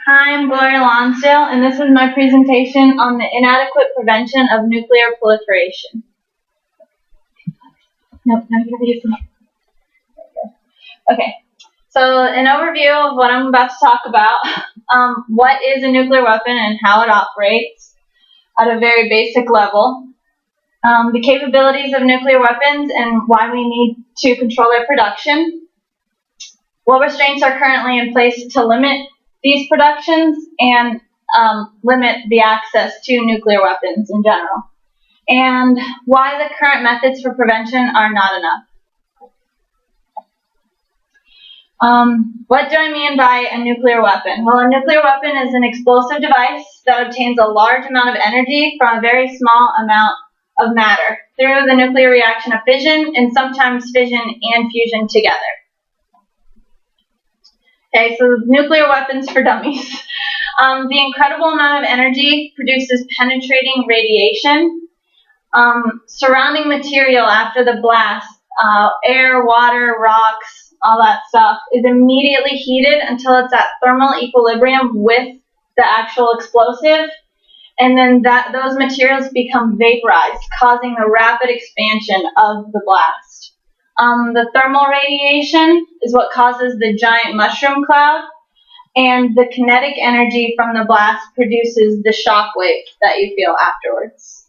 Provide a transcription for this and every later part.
Hi, I'm Gloria Lonsdale, and this is my presentation on the inadequate prevention of nuclear proliferation. Nope, now you gotta use them. Okay, so an overview of what I'm about to talk about. What is a nuclear weapon and how it operates at a very basic level. The capabilities of nuclear weapons and why we need to control their production. What restraints are currently in place to limit these productions and limit the access to nuclear weapons in general, and why the current methods for prevention are not enough. What do I mean by a nuclear weapon? Well, a nuclear weapon is an explosive device that obtains a large amount of energy from a very small amount of matter through the nuclear reaction of fission and sometimes fission and fusion together. Okay, so nuclear weapons for dummies. The incredible amount of energy produces penetrating radiation. Surrounding material after the blast, air, water, rocks, all that stuff, is immediately heated until it's at thermal equilibrium with the actual explosive, and then those materials become vaporized, causing the rapid expansion of the blast. The thermal radiation is what causes the giant mushroom cloud, and the kinetic energy from the blast produces the shock wave that you feel afterwards.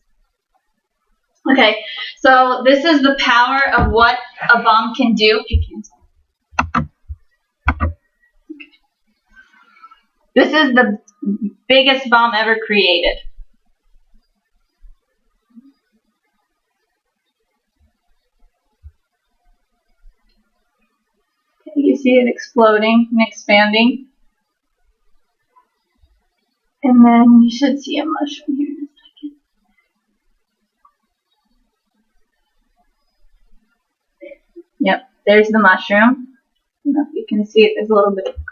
Okay, so this is the power of what a bomb can do. This is the biggest bomb ever created. You see it exploding and expanding. And then you should see a mushroom here in a second. Yep, there's the mushroom. I don't know if you can see it, there's a little bit of glare.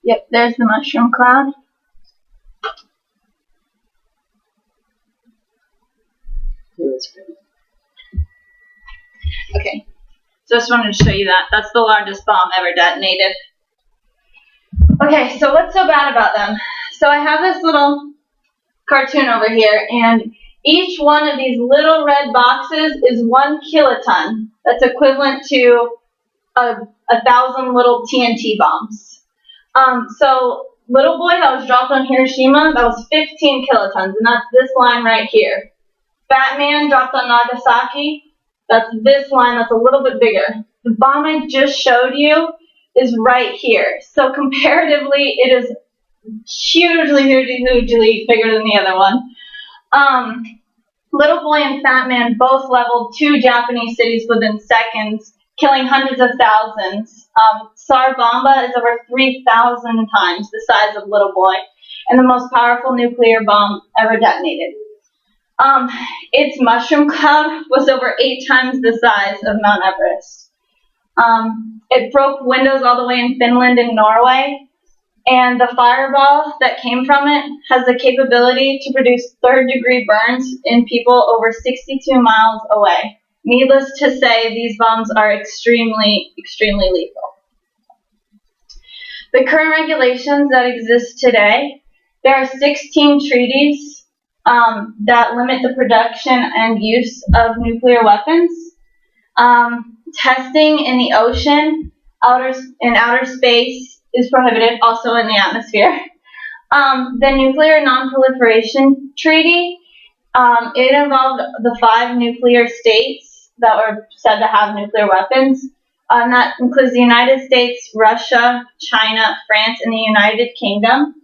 Yep, there's the mushroom cloud. Okay. So I just wanted to show you that. That's the largest bomb ever detonated. Okay, so what's so bad about them? So I have this little cartoon over here, and each one of these little red boxes is 1 kiloton. That's equivalent to 1,000 little TNT bombs. So little boy that was dropped on Hiroshima, that was 15 kilotons, and that's this line right here. Fat man dropped on Nagasaki, that's this line that's a little bit bigger. The bomb I just showed you is right here. So comparatively, it is hugely bigger than the other one. Little Boy and Fat Man both leveled 2 Japanese cities within seconds, killing hundreds of thousands. Tsar Bomba is over 3,000 times the size of Little Boy, and the most powerful nuclear bomb ever detonated. Its mushroom cloud was over 8 times the size of Mount Everest. It broke windows all the way in Finland and Norway, and the fireball that came from it has the capability to produce third-degree burns in people over 62 miles away. Needless to say, these bombs are extremely, extremely lethal. The current regulations that exist today, there are 16 treaties that limit the production and use of nuclear weapons. Testing in the ocean, in outer space is prohibited, also in the atmosphere. The Nuclear Non-Proliferation Treaty, it involved the 5 nuclear states that were said to have nuclear weapons, and that includes the United States, Russia, China, France, and the United Kingdom.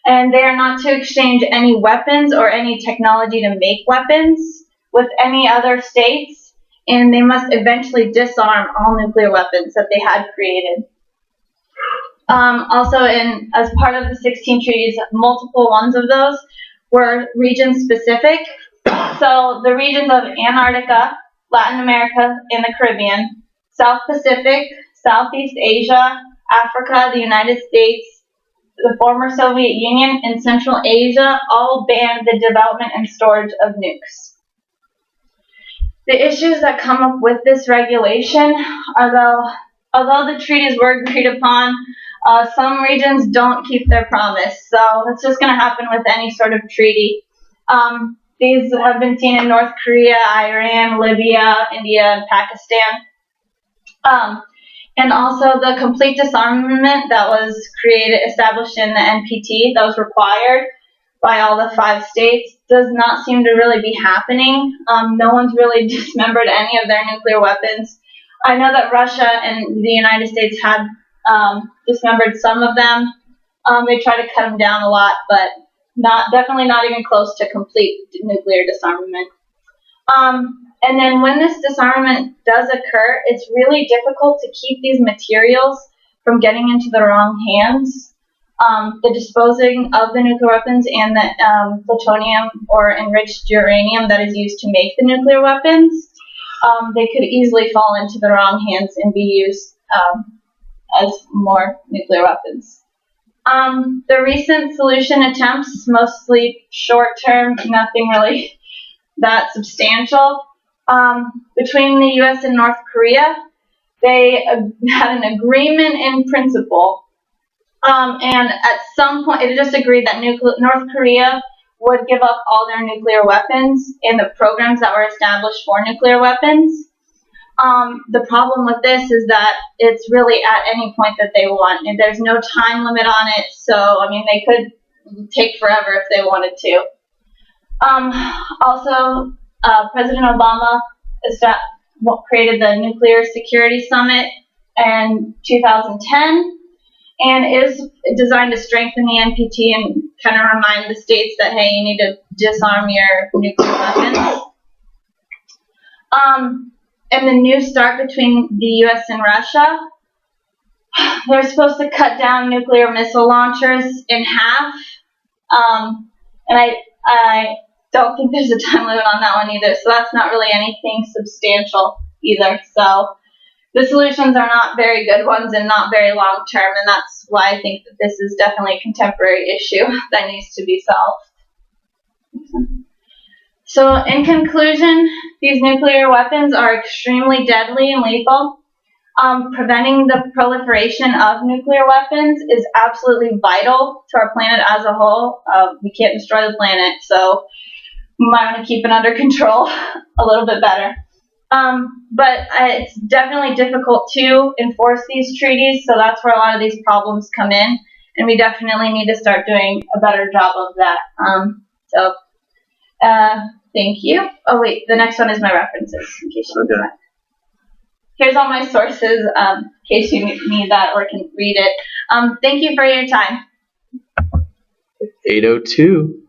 And they are not to exchange any weapons or any technology to make weapons with any other states, and they must eventually disarm all nuclear weapons that they had created. Also, as part of the 16 treaties, multiple ones of those were region-specific. So the regions of Antarctica, Latin America, and the Caribbean, South Pacific, Southeast Asia, Africa, the United States, the former Soviet Union, and Central Asia all banned the development and storage of nukes. The issues that come up with this regulation are, although the treaties were agreed upon, Some regions don't keep their promise, so it's just going to happen with any sort of treaty. These have been seen in North Korea, Iran, Libya, India, and Pakistan. And also the complete disarmament that was established in the NPT, that was required by all the 5 states, does not seem to really be happening. No one's really dismembered any of their nuclear weapons. I know that Russia and the United States had dismembered some of them. They try to cut them down a lot, but definitely not even close to complete nuclear disarmament. And then when this disarmament does occur, it's really difficult to keep these materials from getting into the wrong hands. The disposing of the nuclear weapons and the plutonium or enriched uranium that is used to make the nuclear weapons, they could easily fall into the wrong hands and be used as more nuclear weapons. The recent solution attempts, mostly short-term, nothing really that substantial. Between the U.S. and North Korea, they had an agreement in principle. And at some point, it just agreed that North Korea would give up all their nuclear weapons and the programs that were established for nuclear weapons. The problem with this is that it's really at any point that they want, and there's no time limit on it, so, I mean, they could take forever if they wanted to. Also, President Obama created the Nuclear Security Summit in 2010, and it is designed to strengthen the NPT and kind of remind the states that, hey, you need to disarm your nuclear weapons. And the New START between the U.S. and Russia, they're supposed to cut down nuclear missile launchers in half. And I don't think there's a time limit on that one either, so that's not really anything substantial either. So the solutions are not very good ones and not very long term, and that's why I think that this is definitely a contemporary issue that needs to be solved. So in conclusion, these nuclear weapons are extremely deadly and lethal. Preventing the proliferation of nuclear weapons is absolutely vital to our planet as a whole. We can't destroy the planet, so we might want to keep it under control a little bit better. But it's definitely difficult to enforce these treaties, so that's where a lot of these problems come in, and we definitely need to start doing a better job of that. Thank you. Oh wait, the next one is my references, in case you need that. Here's all my sources, in case you need that or can read it. Thank you for your time. 8:02.